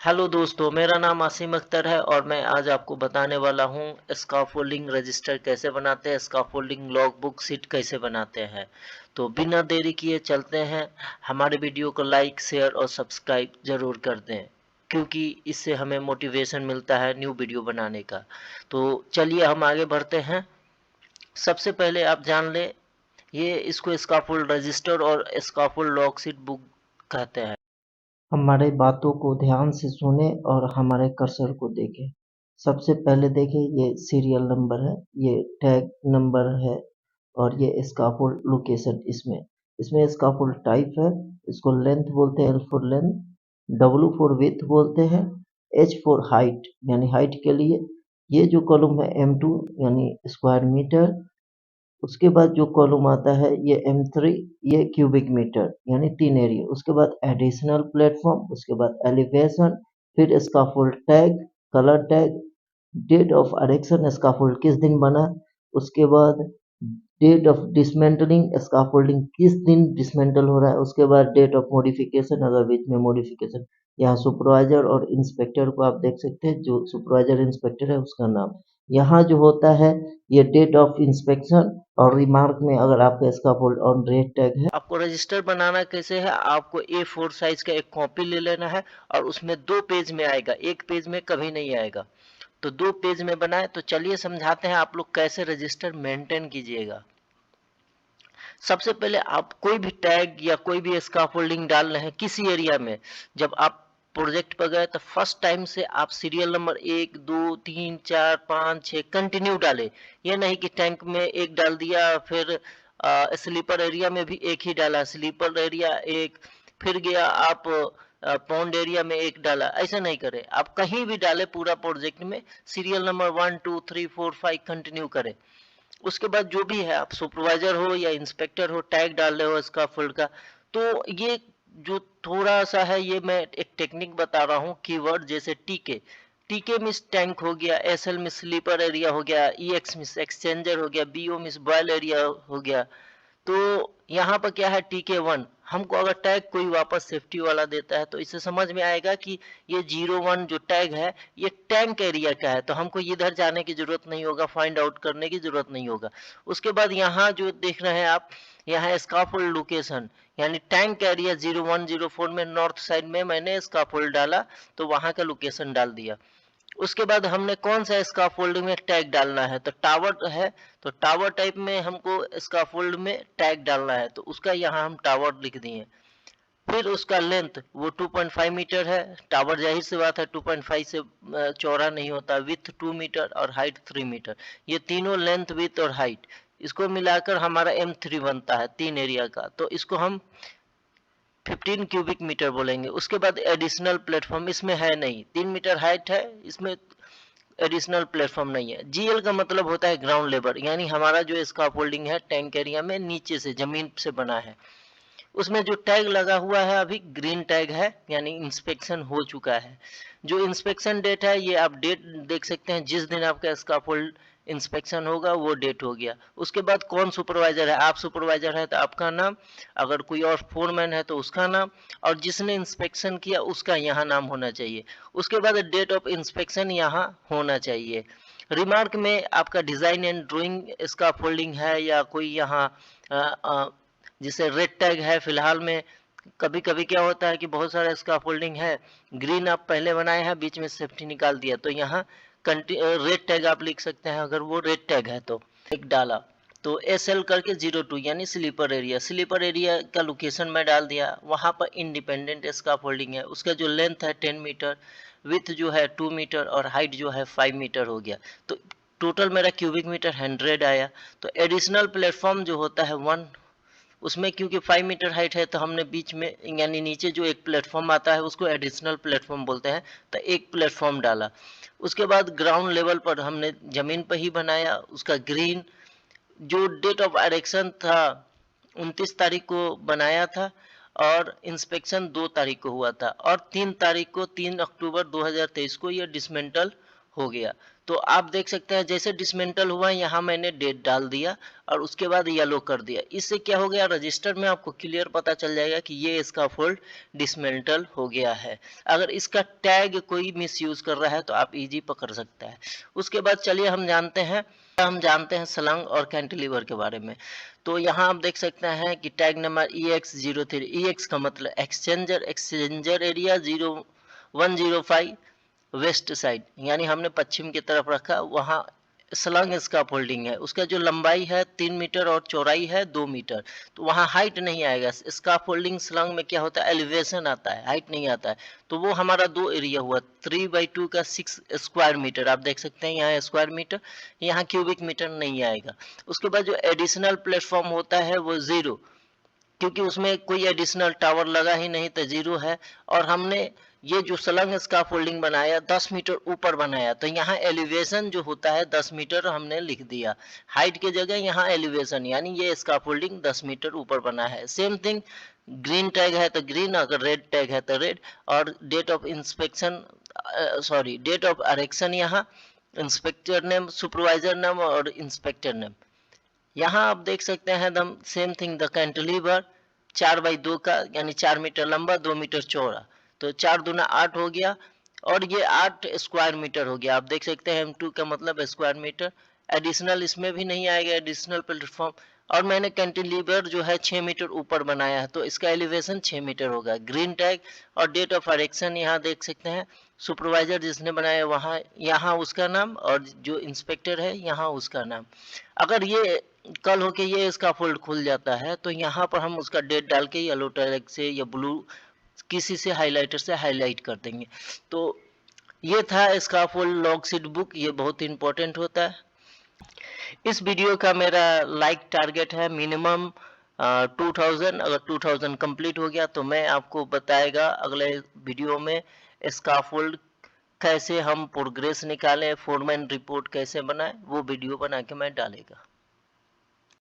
Hello दोस्तों, मेरा नाम आसिम अख्तर है और मैं आज आपको बताने वाला हूँ स्कैफोल्डिंग रजिस्टर कैसे बनाते हैं, स्कैफोल्डिंग लॉग बुक शीट कैसे बनाते हैं। तो बिना देरी किए चलते हैं। हमारे वीडियो को लाइक, शेयर और सब्सक्राइब जरूर कर दें, क्योंकि इससे हमें मोटिवेशन मिलता है न्यू वीडियो बनाने का। तो चलिए हम आगे बढ़ते हैं। सबसे पहले आप जान लें, ये इसको स्कैफोल्ड रजिस्टर और स्कैफोल्ड लॉग शीट बुक कहते हैं। हमारे बातों को ध्यान से सुने और हमारे कर्सर को देखें। सबसे पहले देखें, ये सीरियल नंबर है, ये टैग नंबर है और ये स्कैफोल्ड लोकेशन। इसमें स्कैफोल्ड टाइप है, इसको लेंथ बोलते हैं, L for length, W for width बोलते हैं, एच फॉर हाइट यानी हाइट के लिए। ये जो कॉलम है M2 यानी स्क्वायर मीटर। उसके बाद जो कॉलम आता है ये M3, ये क्यूबिक मीटर यानी 3 एरिया। उसके बाद एडिशनल प्लेटफॉर्म, उसके बाद एलिवेशन, फिर scaffold tag, colour tag, date of erection, scaffold किस दिन बना, उसके बाद डेट ऑफ डिसमेंटलिंग, स्कैफोल्डिंग किस दिन डिसमेंटल हो रहा है, उसके बाद डेट ऑफ मॉडिफिकेशन अगर बीच में मॉडिफिकेशन। यहाँ सुपरवाइजर और इंस्पेक्टर को आप देख सकते हैं, जो सुपरवाइजर इंस्पेक्टर है उसका नाम। यहाँ जो होता है ये डेट ऑफ इंस्पेक्शन, और रिमार्क में अगर आपका स्कैफोल्ड ऑन रेड टैग है। आपको रजिस्टर बनाना कैसे है, आपको A4 साइज का एक कॉपी ले लेना है और उसमें 2 पेज में आएगा, एक पेज में कभी नहीं आएगा। तो 2 पेज में बनाए। तो चलिए समझाते हैं आप लोग कैसे रजिस्टर मेंटेन कीजिएगा। सबसे पहले आप कोई भी टैग या कोई भी स्कैफोल्डिंग डाल रहे हैं किसी एरिया में, जब आप प्रोजेक्ट पर गए तो फर्स्ट टाइम से आप सीरियल नंबर 1 2 3 4 5 6 कंटिन्यू डाले। ये नहीं कि टैंक में एक डाल दिया, फिर स्लीपर एरिया में भी एक ही डाला, स्लीपर एरिया एक, फिर गया आप पॉन्ड एरिया में एक डाला। ऐसा नहीं करें, आप कहीं भी डाले पूरा प्रोजेक्ट में सीरियल नंबर 1 2 3 4 5 कंटिन्यू करें। उसके बाद जो भी है, आप सुपरवाइजर हो या इंस्पेक्टर हो, टैग डाल रहे हो इसका फुल का। तो ये जो थोड़ा सा है, ये मैं एक टेक्निक बता रहा हूँ, कीवर्ड जैसे टीके। टीके मिस टैंक हो गया, एसएल मिस स्लीपर एरिया हो गया, ईएक्स मिस एक्सचेंजर हो गया, बीओ मिस बॉयल एरिया हो गया। तो यहाँ पर क्या है, TK1। हमको अगर टैग कोई वापस सेफ्टी वाला देता है तो इससे समझ में आएगा कि ये 01 जो टैग है ये टैंक एरिया का है, तो हमको इधर जाने की जरूरत नहीं होगा, फाइंड आउट करने की जरूरत नहीं होगा। उसके बाद यहाँ जो देख रहे हैं आप, यहाँ स्कैफोल्ड लोकेशन यानी टैंक एरिया 0104 में नॉर्थ साइड में मैंने स्कैफोल्ड डाला, तो वहां का लोकेशन डाल दिया। उसके बाद हमने कौन सा स्कैफोल्ड में टैग डालना है, तो टावर है, तो टावर टाइप में हमको स्कैफोल्ड में टैग डालना है, तो उसका यहाँ हम टावर लिख दिए। फिर उसका लेंथ वो 2.5 मीटर है। टावर जाहिर सी बात है 2.5 से चौड़ा नहीं होता। विथ 2 मीटर और हाइट 3 मीटर। ये तीनों लेंथ, विथ और हाइट, इसको मिलाकर हमारा M3 बनता है 3 एरिया का। तो इसको हम 15 क्यूबिक मीटर बोलेंगे। उसके बाद एडिशनल प्लेटफॉर्म इसमें है नहीं, 3 मीटर हाइट है, इसमें एडिशनल प्लेटफॉर्म नहीं है। जीएल का मतलब होता है ग्राउंड लेवल, यानी हमारा जो स्कैफोल्डिंग है टैंक एरिया में नीचे से जमीन से बना है। उसमें जो टैग लगा हुआ है अभी ग्रीन टैग है, यानी इंस्पेक्शन हो चुका है। जो इंस्पेक्शन डेट है, ये आप डेट देख सकते हैं, जिस दिन आपका स्कैफोल्ड इंस्पेक्शन होगा वो डेट हो गया। उसके बाद कौन सुपरवाइजर है, आप सुपरवाइजर है तो आपका नाम, अगर कोई और फोरमैन है तो उसका नाम, और जिसने इंस्पेक्शन किया उसका यहाँ नाम होना चाहिए। उसके बाद डेट ऑफ इंस्पेक्शन यहाँ होना चाहिए। रिमार्क में आपका डिजाइन एंड ड्राइंग स्कैफोल्डिंग है या कोई यहाँ जिसे रेड टैग है फिलहाल में। कभी कभी क्या होता है कि बहुत सारा स्कैफोल्डिंग है, ग्रीन आप पहले बनाए हैं, बीच में सेफ्टी निकाल दिया, तो यहाँ रेड टैग आप लिख सकते हैं, अगर वो रेड टैग है तो एक डाला। तो SL करके 02 यानी स्लीपर एरिया, स्लीपर एरिया का लोकेशन में डाल दिया। वहां पर इंडिपेंडेंट स्कैफोल्डिंग है, उसका जो लेंथ है 10 मीटर, विथ जो है 2 मीटर और हाइट जो है 5 मीटर हो गया। तो टोटल मेरा क्यूबिक मीटर 100 आया। तो एडिशनल प्लेटफॉर्म जो होता है 1, उसमें क्योंकि 5 मीटर हाइट है तो हमने बीच में यानी नीचे जो एक प्लेटफॉर्म आता है उसको एडिशनल प्लेटफॉर्म बोलते हैं, तो एक प्लेटफॉर्म डाला। उसके बाद ग्राउंड लेवल पर हमने जमीन पर ही बनाया। उसका ग्रीन जो डेट ऑफ इरेक्शन था 29 तारीख को बनाया था, और इंस्पेक्शन 2 तारीख को हुआ था, और 3 तारीख को 3 अक्टूबर 2023 को यह डिसमेंटल हो गया। तो आप देख सकते हैं जैसे डिसमेंटल हुआ यहाँ मैंने डेट डाल दिया और उसके बाद येलो कर दिया। इससे क्या हो गया, रजिस्टर में आपको क्लियर पता चल जाएगा कि ये स्कैफोल्ड डिसमेंटल हो गया है। अगर इसका टैग कोई मिसयूज कर रहा है तो आप इजी पकड़ सकता है। उसके बाद चलिए हम जानते हैं सलंग और कैंटिलीवर के बारे में। तो यहाँ आप देख सकते हैं कि टैग नंबर EX03, EX का मतलब एक्सचेंजर एरिया 0105 वेस्ट साइड, यानी हमने पश्चिम की तरफ रखा, वहाँ स्लंग स्कैफोल्डिंग है। उसका जो लंबाई है 3 मीटर और चौड़ाई है 2 मीटर, तो वहाँ हाइट नहीं आएगा। स्कैफोल्डिंग स्लंग में क्या होता है, एलिवेशन आता है, हाइट नहीं आता है। तो वो हमारा 2 एरिया हुआ, 3/2 का 6 स्क्वायर मीटर। आप देख सकते हैं यहाँ स्क्वायर मीटर, यहाँ क्यूबिक मीटर नहीं आएगा। उसके बाद जो एडिशनल प्लेटफॉर्म होता है वो 0, क्योंकि उसमें कोई एडिशनल टावर लगा ही नहीं तो 0 है। और हमने ये जो स्लंग स्कैफोल्डिंग बनाया 10 मीटर ऊपर बनाया, तो यहाँ एलिवेशन जो होता है 10 मीटर हमने लिख दिया, हाइट के जगह यहाँ एलिवेशन, यानी ये स्कैफोल्डिंग 10 मीटर ऊपर बना है। सेम थिंग ग्रीन टैग है तो ग्रीन, अगर रेड टैग है तो रेड। और date of inspection date of erection, यहाँ इंस्पेक्टर नेम, सुपरवाइजर नेम और इंस्पेक्टर नेम। यहाँ आप देख सकते हैं दम सेम थिंग द कैंटिलीवर 4/2 का, यानी 4 मीटर लंबा 2 मीटर चौड़ा, तो 4 दूना 8 हो गया और ये 8 स्क्वायर मीटर हो गया। आप देख सकते हैं M2 का मतलब स्क्वायर मीटर। एडिशनल इसमें भी नहीं आएगा एडिशनल प्लेटफॉर्म। और मैंने कैंटिलीवर जो है 6 मीटर ऊपर बनाया है, तो इसका एलिवेशन 6 मीटर होगा। ग्रीन टैग और डेट ऑफ अरेक्शन यहाँ देख सकते हैं, सुपरवाइजर जिसने बनाया वहाँ यहाँ उसका नाम, और जो इंस्पेक्टर है यहाँ उसका नाम। अगर ये कल होके ये इसका फोल्ड खुल जाता है तो यहाँ पर हम उसका डेट डाल के येलो टैग से या ब्लू किसी से हाइलाइटर से हाईलाइट कर देंगे। तो ये था इसका फुल लॉग शीट बुक, ये बहुत इंपॉर्टेंट होता है। इस वीडियो का मेरा लाइक टारगेट है मिनिमम 2000। अगर 2000 कंप्लीट हो गया तो मैं आपको बताएगा अगले वीडियो में स्कैफोल्ड कैसे हम प्रोग्रेस निकालें, फोरमैन रिपोर्ट कैसे बनाएं, वो वीडियो बना के मैं डालेगा।